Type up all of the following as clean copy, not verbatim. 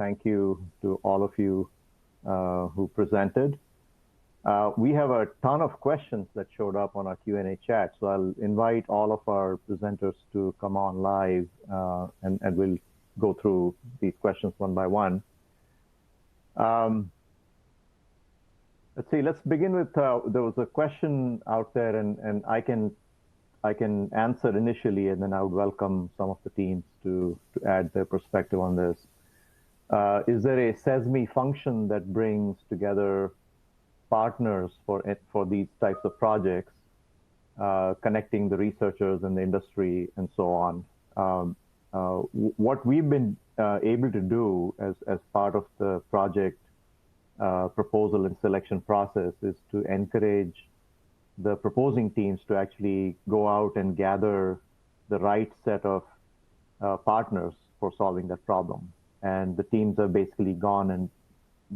thank you to all of you who presented. We have a ton of questions that showed up on our Q&A chat, so I'll invite all of our presenters to come on live, and we'll go through these questions one by one. Let's see, let's begin with, there was a question out there, and I can answer initially, and then I would welcome some of the teams to add their perspective on this. Is there a Sesame function that brings together partners for these types of projects, connecting the researchers and the industry and so on? What we've been able to do as part of the project proposal and selection process is to encourage the proposing teams to actually go out and gather the right set of partners for solving that problem. And the teams have basically gone and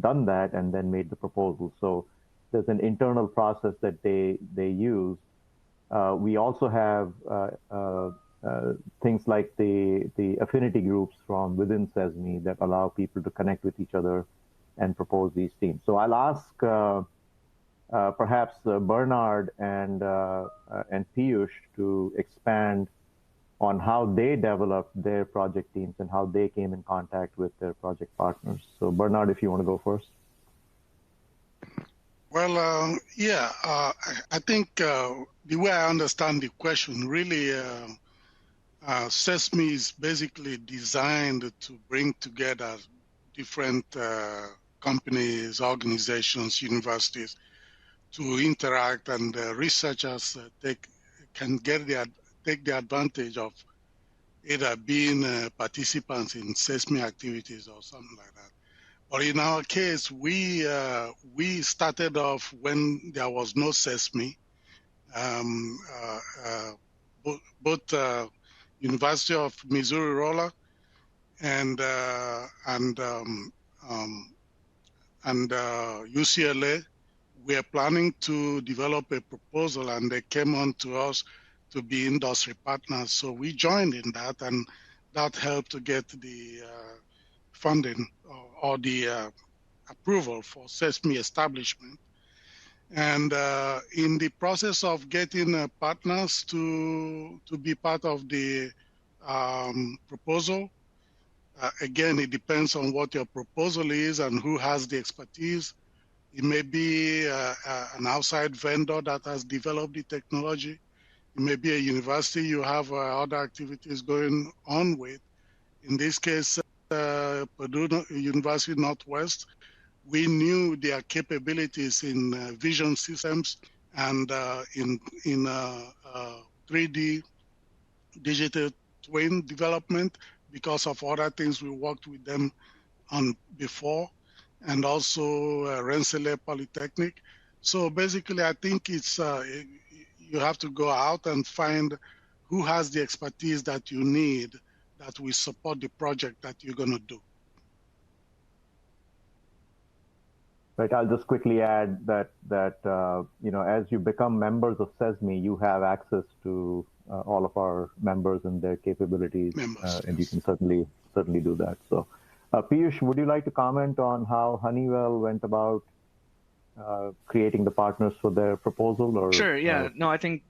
done that and then made the proposal. So there's an internal process that they use. We also have things like the affinity groups from within Sesame that allow people to connect with each other and propose these teams. So I'll ask perhaps Bernard and Piyush to expand on how they developed their project teams and how they came in contact with their project partners. So Bernard, if you want to go first. Well, I think the way I understand the question, really, Sesame is basically designed to bring together different companies, organizations, universities to interact, and researchers can take the advantage of either being participants in Sesame activities or something like that. But in our case, we started off when there was no Sesame. Both University of Missouri Rolla and UCLA were planning to develop a proposal, and they came on to us to be industry partners. So we joined in that, and that helped to get the funding or the approval for Sesame establishment. And in the process of getting partners to be part of the proposal, again, it depends on what your proposal is and who has the expertise. It may be an outside vendor that has developed the technology. It may be a university you have other activities going on with. In this case, Purdue University Northwest, we knew their capabilities in vision systems and in 3D digital twin development because of other things we worked with them on before, and also Rensselaer Polytechnic. So basically, I think it's you have to go out and find who has the expertise that you need that will support the project that you're going to do. Right. I'll just quickly add that you know, as you become members of Sesame, you have access to all of our members and their capabilities, and you can certainly do that. So, Piyush, would you like to comment on how Honeywell went about creating the partners for their proposal? Or sure. Yeah. No, I think.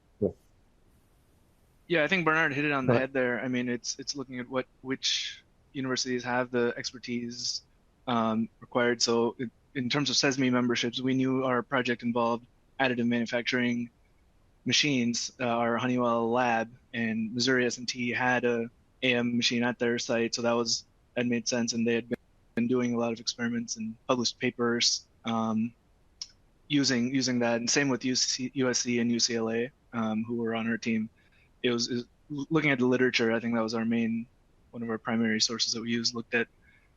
Yeah, I think Bernard hit it on the head there. I mean, it's looking at which universities have the expertise required. So in terms of Sesame memberships, we knew our project involved additive manufacturing machines. Our Honeywell lab and Missouri S&T had a AM machine at their site, so that made sense. And they had been doing a lot of experiments and published papers using that. And same with USC and UCLA, who were on our team. It was looking at the literature. I think that was one of our primary sources that we used. Looked at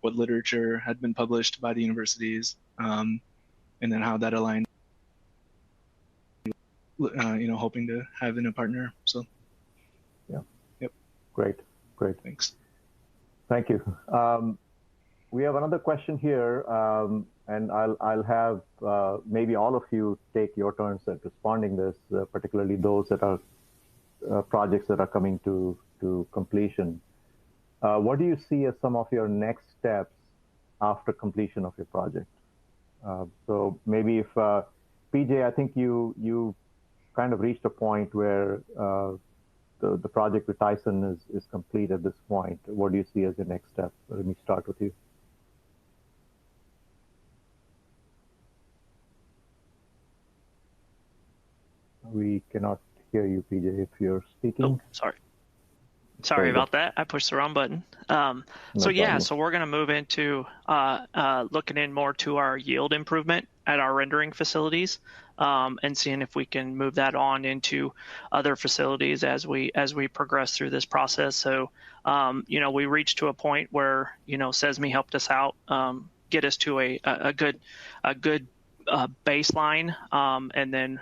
what literature had been published by the universities, and then how that aligned. You know, hoping to have in a partner. So, yeah, yep, great. Thanks. Thank you. We have another question here, and I'll have maybe all of you take your turns at responding this, particularly those that are projects that are coming to completion. What do you see as some of your next steps after completion of your project. So maybe if PJ, I think you kind of reached a point where the project with Tyson is complete at this point. What do you see as the next step? Let me start with you. We cannot hear you, PJ, if you're speaking. Oh, sorry about that. I pushed the wrong button. So we're going to move into looking in more to our yield improvement at our rendering facilities, and seeing if we can move that on into other facilities as we progress through this process. So we reached to a point where Sesame helped us out, get us to a good baseline, and then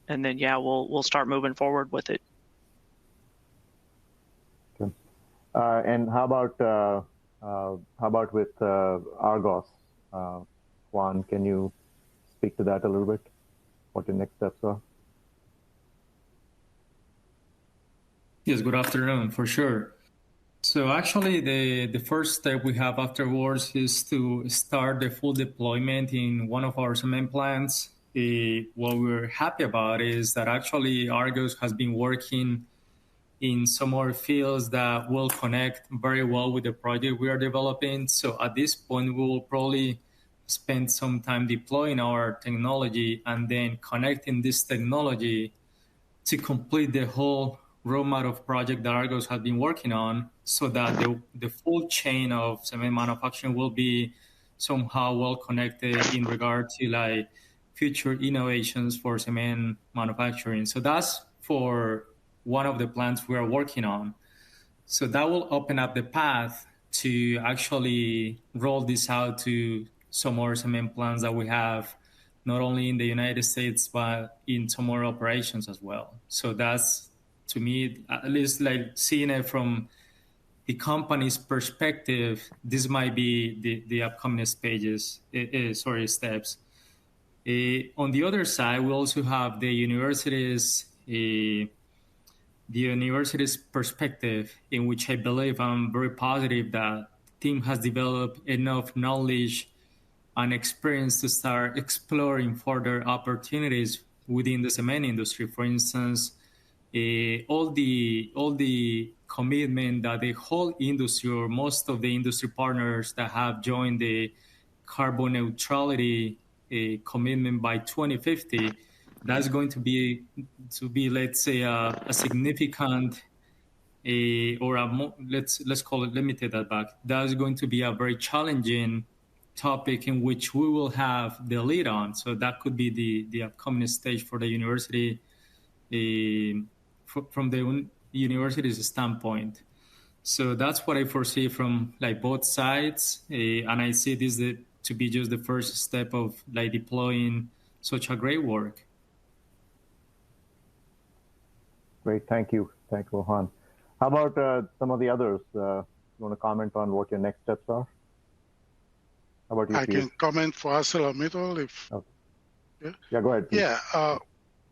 we'll start moving forward with it. Okay. And how about with Argos? Juan, can you speak to that a little bit? What your next steps are? Yes, good afternoon, for sure. So actually, the first step we have afterwards is to start the full deployment in one of our cement plants. What we're happy about is that actually Argos has been working in some more fields that will connect very well with the project we are developing. So at this point, we will probably spend some time deploying our technology and then connecting this technology to complete the whole roadmap of project that Argos has been working on, so that the full chain of cement manufacturing will be somehow well connected in regard to like future innovations for cement manufacturing. So that's for one of the plants we are working on. So that will open up the path to actually roll this out to some more cement plants that we have, not only in the United States, but in some more operations as well. So that's, to me, at least like seeing it from the company's perspective, this might be the upcoming steps. On the other side, we also have the university's perspective, in which I believe I'm very positive that the team has developed enough knowledge and experience to start exploring further opportunities within the cement industry. For instance, all the commitment that the whole industry, or most of the industry partners that have joined the carbon neutrality commitment by 2050, that's going to be let's say a significant let's call it, let me take that back. That is going to be a very challenging topic in which we will have the lead on. So that could be the upcoming stage for the university, from the university's standpoint. So that's what I foresee from like both sides, and I see this to be just the first step of like deploying such a great work. Great, thank you, Rohan. How about some of the others? You want to comment on what your next steps are? How about you? I can comment for ArcelorMittal if. Okay. Yeah, go ahead, please. Yeah.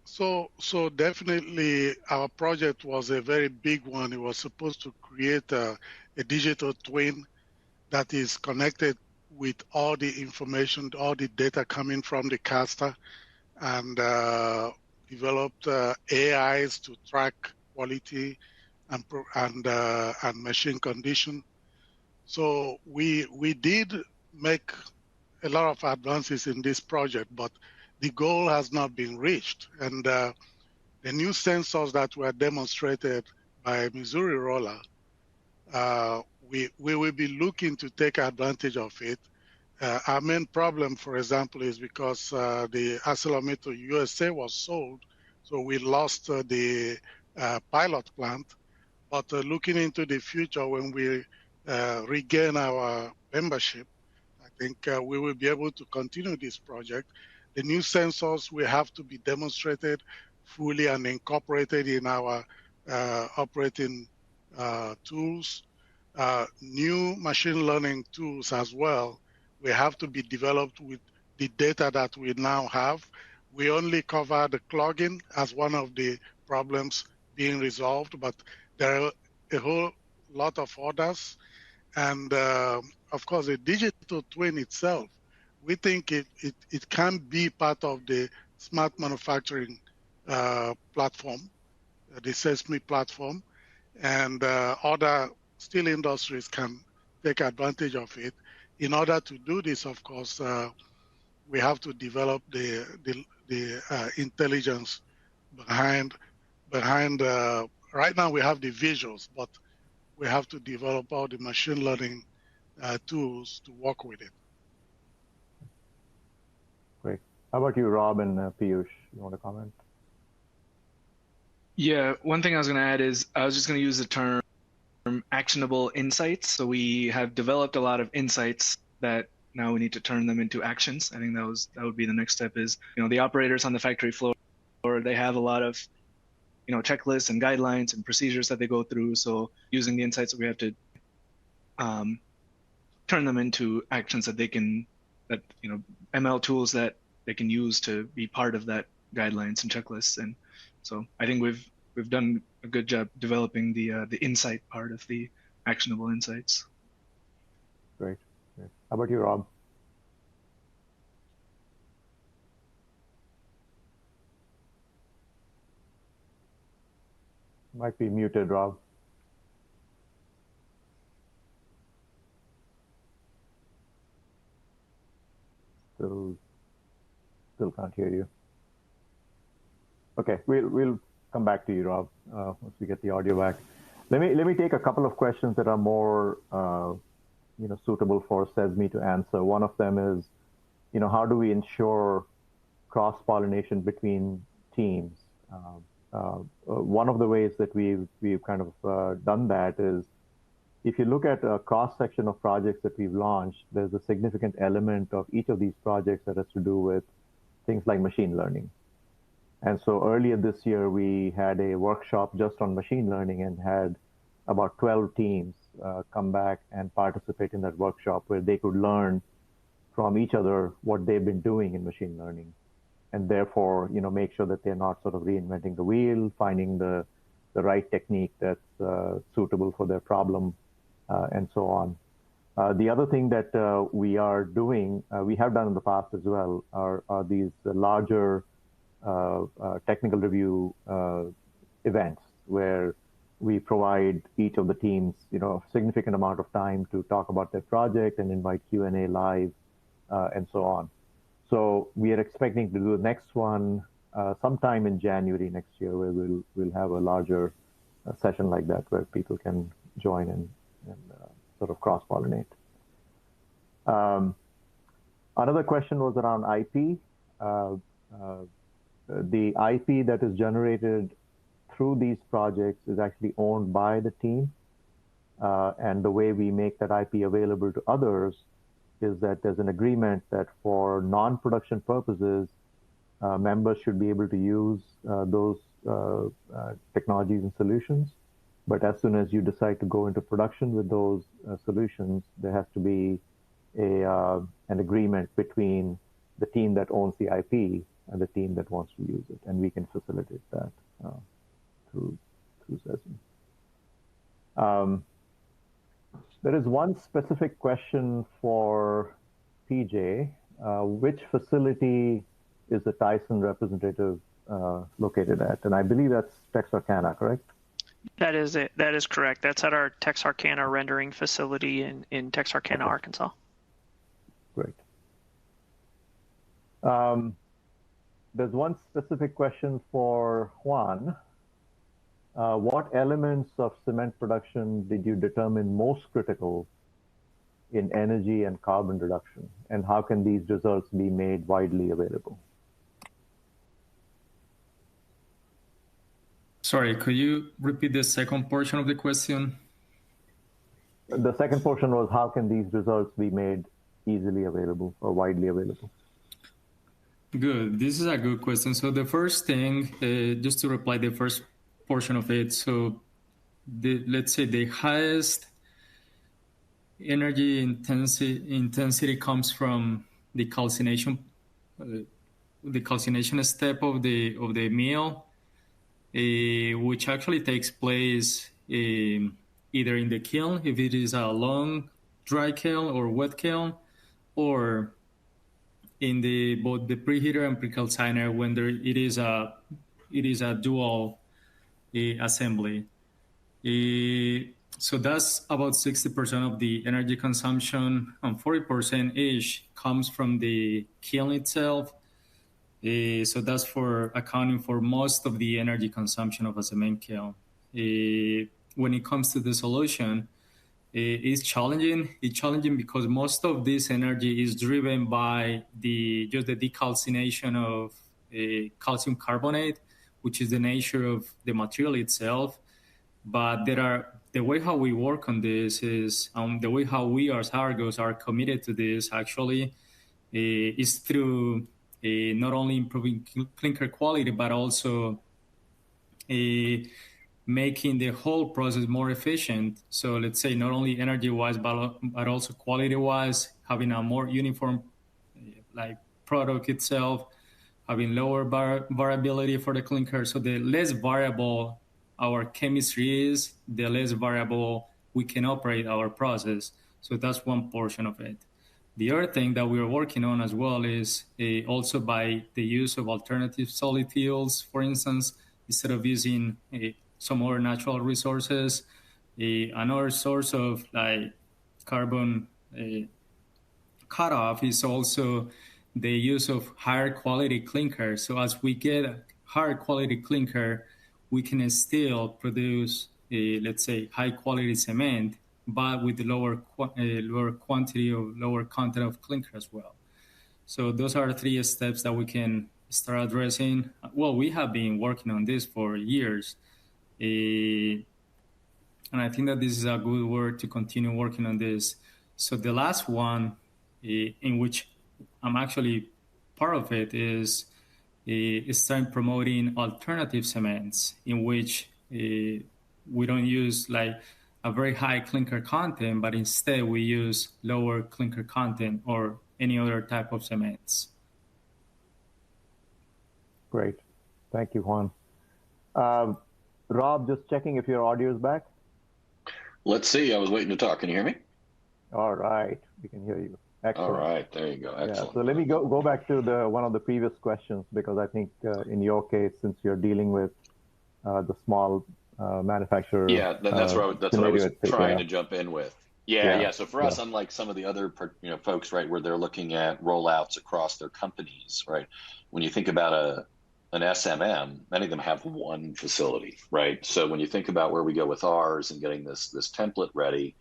So definitely our project was a very big one. It was supposed to create a digital twin that is connected with all the information, all the data coming from the caster, and developed AIs to track quality and machine condition. So we did make a lot of advances in this project, but the goal has not been reached. And the new sensors that were demonstrated by Missouri Roller, we will be looking to take advantage of it. Our main problem, for example, is because the ArcelorMittal USA was sold, so we lost the pilot plant. But looking into the future, when we regain our membership, I think we will be able to continue this project. The new sensors will have to be demonstrated fully and incorporated in our operating tools. New machine learning tools as well will have to be developed with the data that we now have. We only cover the clogging as one of the problems being resolved, but there are a whole lot of others. And of course, a digital twin itself, we think it can be part of the smart manufacturing platform, the Sesame platform, and other steel industries can take advantage of it. In order to do this, of course, we have to develop the intelligence behind. Right now, we have the visuals, but we have to develop all the machine learning tools to work with it. Great. How about you, Rob and Piyush? You want to comment? Yeah, one thing I was going to add is I was just going to use the term actionable insights. So we have developed a lot of insights that now we need to turn them into actions. I think that would be the next step is, the operators on the factory floor, they have a lot of, checklists and guidelines and procedures that they go through. So using the insights that we have to turn them into actions that ML tools that they can use to be part of that guidelines and checklists. And so I think we've done a good job developing the insight part of the actionable insights. Great. How about you, Rob? Might be muted, Rob. Still can't hear you. Okay, we'll come back to you, Rob, once we get the audio back. Let me take a couple of questions that are more suitable for Sesame to answer. One of them is, how do we ensure cross-pollination between teams? One of the ways that we've kind of done that is, if you look at a cross-section of projects that we've launched, there's a significant element of each of these projects that has to do with things like machine learning. And so earlier this year, we had a workshop just on machine learning and had about 12 teams come back and participate in that workshop, where they could learn from each other what they've been doing in machine learning, and therefore, make sure that they're not sort of reinventing the wheel, finding the right technique that's suitable for their problem, and so on. The other thing that we are doing, we have done in the past as well, are these larger technical review events where we provide each of the teams, a significant amount of time to talk about their project and invite Q&A live, and so on. So we are expecting to do the next one sometime in January next year, where we'll have a larger session like that, where people can join and sort of cross-pollinate. Another question was around IP. The IP that is generated through these projects is actually owned by the team. And the way we make that IP available to others is that there's an agreement that for non-production purposes, members should be able to use those technologies and solutions. But as soon as you decide to go into production with those solutions, there has to be an agreement between the team that owns the IP and the team that wants to use it. And we can facilitate that through Sesame. There is one specific question for PJ. Which facility is the Tyson representative located at? And I believe that's Texarkana, correct? That is it. That is correct. That's at our Texarkana rendering facility in Texarkana, Arkansas. Great. There's one specific question for Juan. What elements of cement production did you determine most critical in energy and carbon reduction? And how can these results be made widely available? Sorry, could you repeat the second portion of the question? The second portion was, how can these results be made easily available or widely available? Good. This is a good question. So the first thing, just to reply the first portion of it, so let's say the highest energy intensity comes from the calcination step of the mill, which actually takes place either in the kiln, if it is a long dry kiln or wet kiln, or in both the preheater and precalciner when it is a dual assembly. So that's about 60% of the energy consumption, and 40% ish comes from the kiln itself. So that's for accounting for most of the energy consumption of a cement kiln. When it comes to the solution, it's challenging. It's challenging because most of this energy is driven by just the decalcination of calcium carbonate, which is the nature of the material itself. But the way how we work on this is the way how we as Argos are committed to this actually is through not only improving clinker quality, but also making the whole process more efficient. So let's say not only energy-wise, but also quality-wise, having a more uniform product itself, having lower variability for the clinker. So the less variable our chemistry is, the less variable we can operate our process. So that's one portion of it. The other thing that we are working on as well is also by the use of alternative solid fuels, for instance, instead of using some other natural resources. Another source of carbon cutoff is also the use of higher quality clinker. So as we get a higher quality clinker, we can still produce, let's say, high quality cement, but with lower quantity of lower content of clinker as well. So those are 3 steps that we can start addressing. Well, we have been working on this for years. And I think that this is a good word to continue working on this. So the last one, in which I'm actually part of it, is start promoting alternative cements, in which we don't use a very high clinker content, but instead we use lower clinker content or any other type of cements. Great. Thank you, Juan. Rob, just checking if your audio is back. Let's see. I was waiting to talk. Can you hear me? All right. We can hear you. Excellent. All right. There you go. Excellent. Yeah, so let me go back to one of the previous questions, because I think in your case, since you're dealing with the small manufacturer. Yeah, that's what I was trying to jump in with. Yeah. So for us, unlike some of the other folks, right, where they're looking at rollouts across their companies, right? When you think about an SMM, many of them have one facility, right? So when you think about where we go with ours and getting this template ready,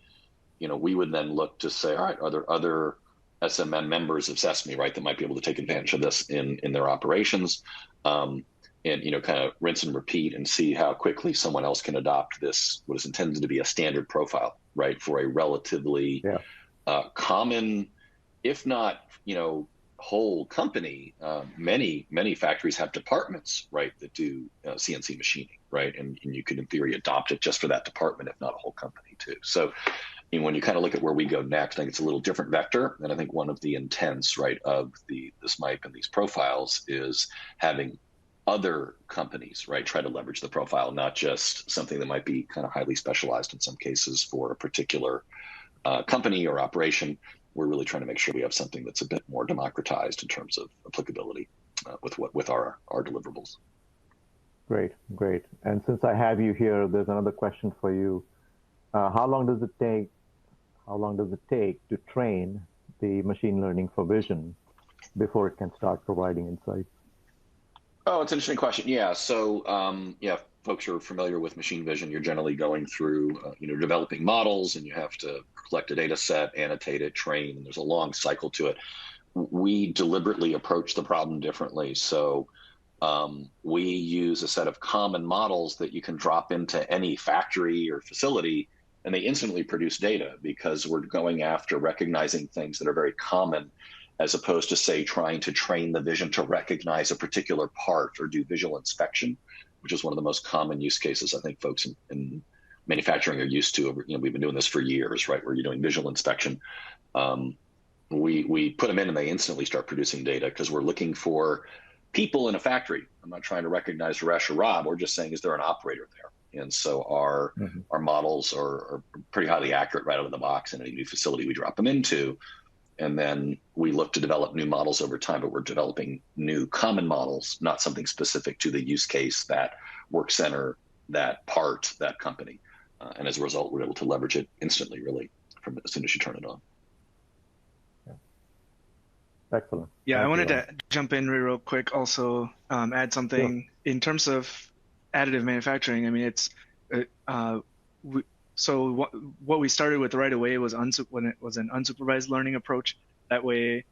we would then look to say, all right, are there other SMM members of Sesame, right, that might be able to take advantage of this in their operations, and kind of rinse and repeat and see how quickly someone else can adopt this, what is intended to be a standard profile, right, for a relatively common, if not whole company. Many factories have departments, right, that do CNC machining, right, and you could in theory adopt it just for that department, if not a whole company too. So when you kind of look at where we go next, I think it's a little different vector. And I think one of the intents, right, of this MIPE and these profiles is having other companies, right, try to leverage the profile, not just something that might be kind of highly specialized in some cases for a particular company or operation. We're really trying to make sure we have something that's a bit more democratized in terms of applicability with our deliverables. Great. And since I have you here, there's another question for you. How long does it take to train the machine learning for vision before it can start providing insights? Oh, it's an interesting question. Yeah. So, folks who are familiar with machine vision, you're generally going through, developing models, and you have to collect a data set, annotate it, train, and there's a long cycle to it. We deliberately approach the problem differently. So we use a set of common models that you can drop into any factory or facility, and they instantly produce data, because we're going after recognizing things that are very common, as opposed to, say, trying to train the vision to recognize a particular part or do visual inspection, which is one of the most common use cases I think folks in manufacturing are used to. We've been doing this for years, right, where you're doing visual inspection. We put them in and they instantly start producing data, because we're looking for people in a factory. I'm not trying to recognize Ramesh or Rob. We're just saying, is there an operator there? And so our models are pretty highly accurate right out of the box in any new facility we drop them into. And then we look to develop new models over time, but we're developing new common models, not something specific to the use case, that work center, that part, that company. And as a result, we're able to leverage it instantly, really, from as soon as you turn it on. Excellent. Yeah, I wanted to jump in real quick, also add something in terms of additive manufacturing. I mean, it's so what we started with right away was when it was an unsupervised learning approach. That way,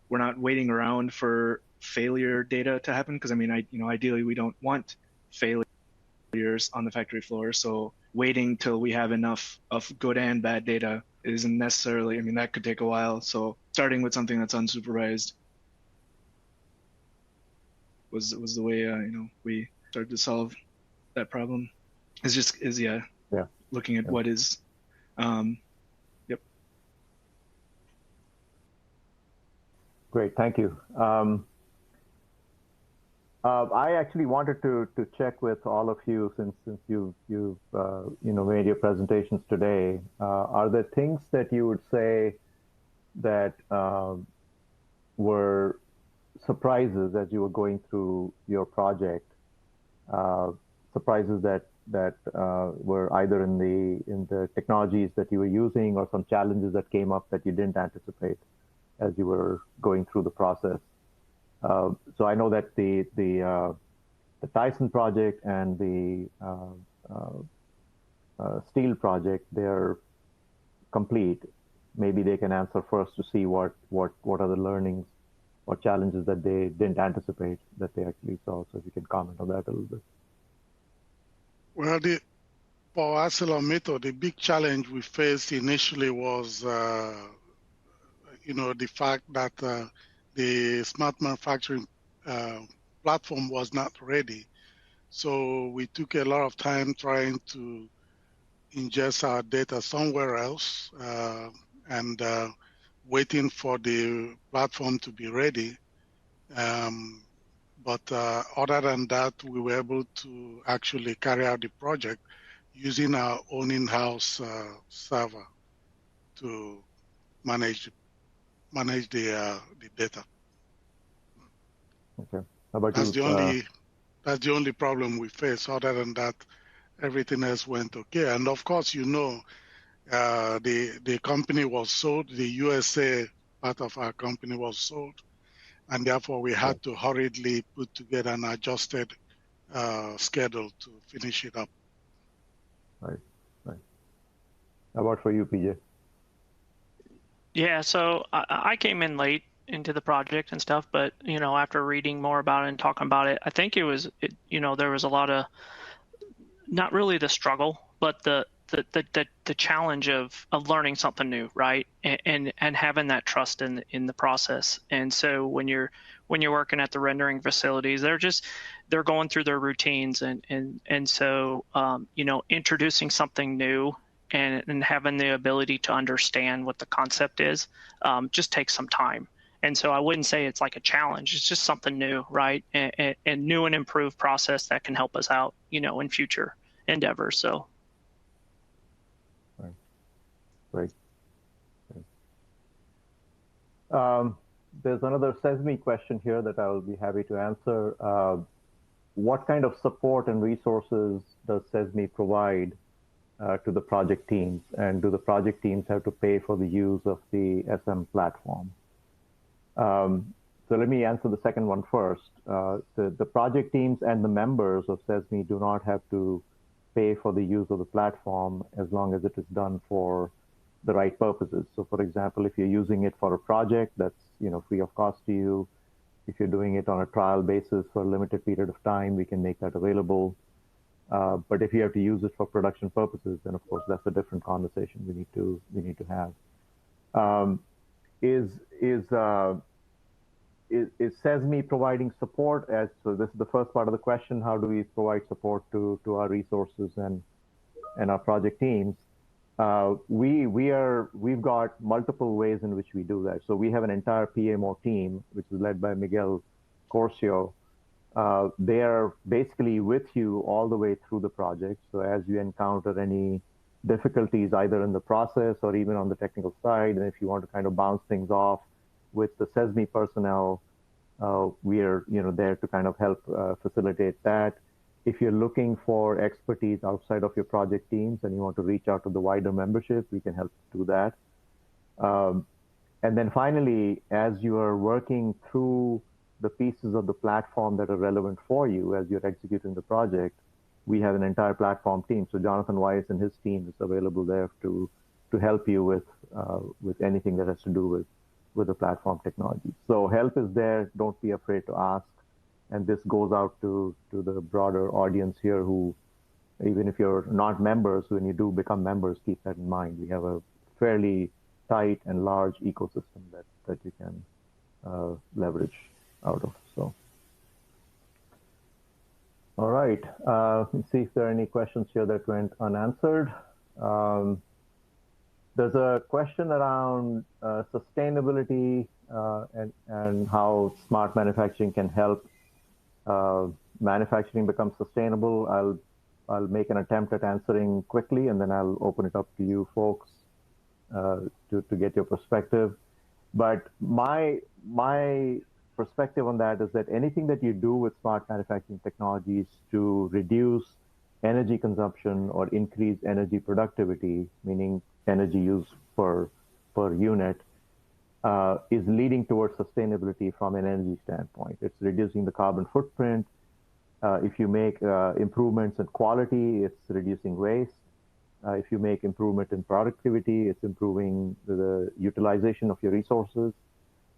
we're not waiting around for failure data to happen. Because I mean, ideally we don't want failures on the factory floor. So waiting till we have enough of good and bad data isn't necessarily. I mean, that could take a while. So starting with something that's unsupervised was the way we started to solve that problem. Looking at what is, yep. Great, thank you. I actually wanted to check with all of you since you've made your presentations today. Are there things that you would say that were surprises as you were going through your project? Surprises that were either in the technologies that you were using, or some challenges that came up that you didn't anticipate as you were going through the process. So I know that the Tyson project and the steel project, they're complete. Maybe they can answer first to see what are the learnings or challenges that they didn't anticipate that they actually saw. So if you can comment on that a little bit. Well, for ArcelorMittal, the big challenge we faced initially was, the fact that the smart manufacturing platform was not ready. So we took a lot of time trying to ingest our data somewhere else and waiting for the platform to be ready. But other than that, we were able to actually carry out the project using our own in-house server to manage the data. Okay. How about that's you? That's the only problem we face. Other than that, everything else went okay. And of course, the company was sold. The USA part of our company was sold. And therefore, we had to hurriedly put together an adjusted schedule to finish it up. Right. How about for you, PJ? Yeah, so I came in late into the project and stuff, but after reading more about it and talking about it, I think there was a lot of, not really the struggle, but the challenge of learning something new, right? And having that trust in the process. And so when you're working at the rendering facilities, they're going through their routines, and so introducing something new and having the ability to understand what the concept is just takes some time. And so I wouldn't say it's like a challenge. It's just something new, right? And new and improved process that can help us out, in future endeavors. So. Right. There's another Sesame question here that I will be happy to answer. What kind of support and resources does Sesame provide to the project teams? And do the project teams have to pay for the use of the SM platform? So let me answer the second one first. The project teams and the members of Sesame do not have to pay for the use of the platform as long as it is done for the right purposes. So for example, if you're using it for a project that's free of cost to you, if you're doing it on a trial basis for a limited period of time, we can make that available. But if you have to use it for production purposes, then of course that's a different conversation we need to have. Is Sesame providing support? So this is the first part of the question. How do we provide support to our resources and our project teams? We've got multiple ways in which we do that. So we have an entire PMO team, which is led by Miguel Corcio, they are basically with you all the way through the project. So as you encounter any difficulties, either in the process or even on the technical side, and if you want to kind of bounce things off with the Sesame personnel, we are there to kind of help facilitate that. If you're looking for expertise outside of your project teams and you want to reach out to the wider membership, we can help do that. And then finally, as you are working through the pieces of the platform that are relevant for you as you're executing the project, we have an entire platform team. So Jonathan Weiss and his team is available there to help you with anything that has to do with the platform technology. So help is there. Don't be afraid to ask. And this goes out to the broader audience here who, even if you're not members, when you do become members, keep that in mind. We have a fairly tight and large ecosystem that you can leverage out of. So, all right. Let's see if there are any questions here that went unanswered. There's a question around sustainability and how smart manufacturing can help manufacturing become sustainable. I'll make an attempt at answering quickly, and then I'll open it up to you folks to get your perspective. But my perspective on that is that anything that you do with smart manufacturing technologies to reduce energy consumption or increase energy productivity, meaning energy use per unit, is leading towards sustainability from an energy standpoint. It's reducing the carbon footprint. If you make improvements in quality, it's reducing waste. If you make improvement in productivity, it's improving the utilization of your resources.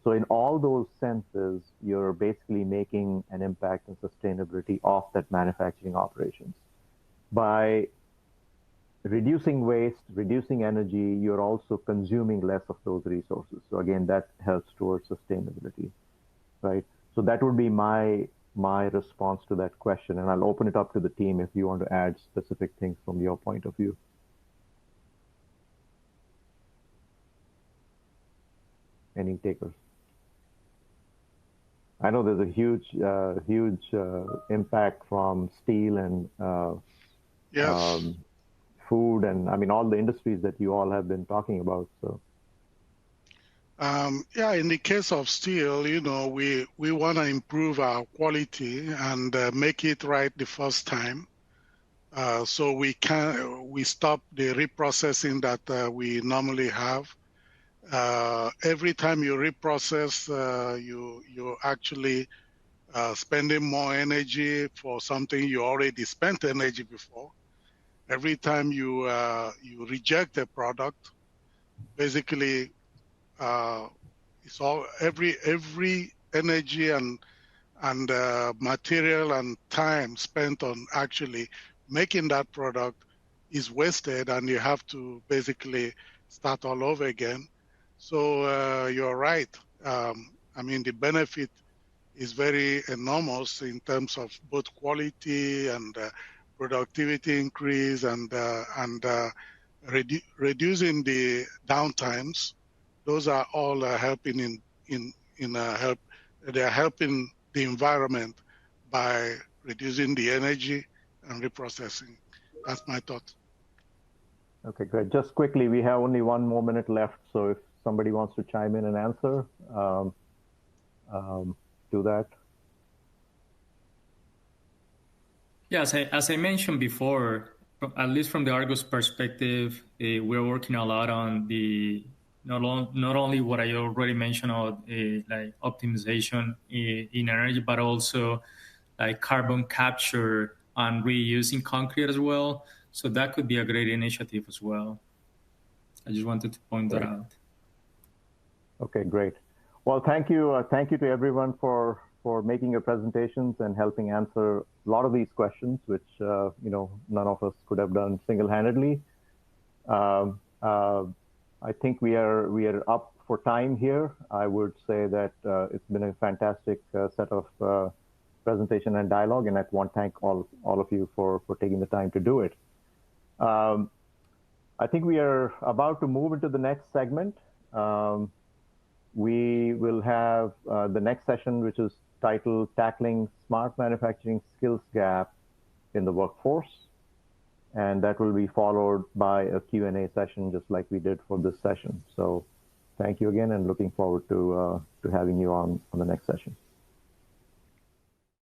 So in all those senses, you're basically making an impact on sustainability of that manufacturing operations. By reducing waste, reducing energy, you're also consuming less of those resources. So again, that helps towards sustainability, right? So that would be my response to that question. And I'll open it up to the team if you want to add specific things from your point of view. Any takers? I know there's a huge impact from steel and Yes. Food and I mean all the industries that you all have been talking about. So yeah, in the case of steel, we want to improve our quality and make it right the first time. So we stop the reprocessing that we normally have. Every time you reprocess, you actually spending more energy for something you already spent energy before. Every time you reject a product, basically it's all every energy and material and time spent on actually making that product is wasted, and you have to basically start all over again. So you're right. I mean, the benefit is very enormous in terms of both quality and productivity increase and reducing the downtimes. Those are all helping help. They are helping the environment by reducing the energy and reprocessing. That's my thought. Okay, great. Just quickly, we have only 1 more minute left, so if somebody wants to chime in and answer, do that. Yeah, as I mentioned before, at least from the Argus perspective, we're working a lot on the not only what I already mentioned about like optimization in energy, but also like carbon capture and reusing concrete as well. So that could be a great initiative as well. I just wanted to point that out. Okay, great. Well, thank you to everyone for making your presentations and helping answer a lot of these questions, which none of us could have done single-handedly. I think we are up for time here. I would say that it's been a fantastic set of presentation and dialogue, and I want to thank all of you for taking the time to do it. I think we are about to move into the next segment. We will will have the next session, which is titled Tackling Smart Manufacturing Skills Gap in the Workforce. And that will be followed by a Q&A session, just like we did for this session. So thank you again, and looking forward to having you on the next session.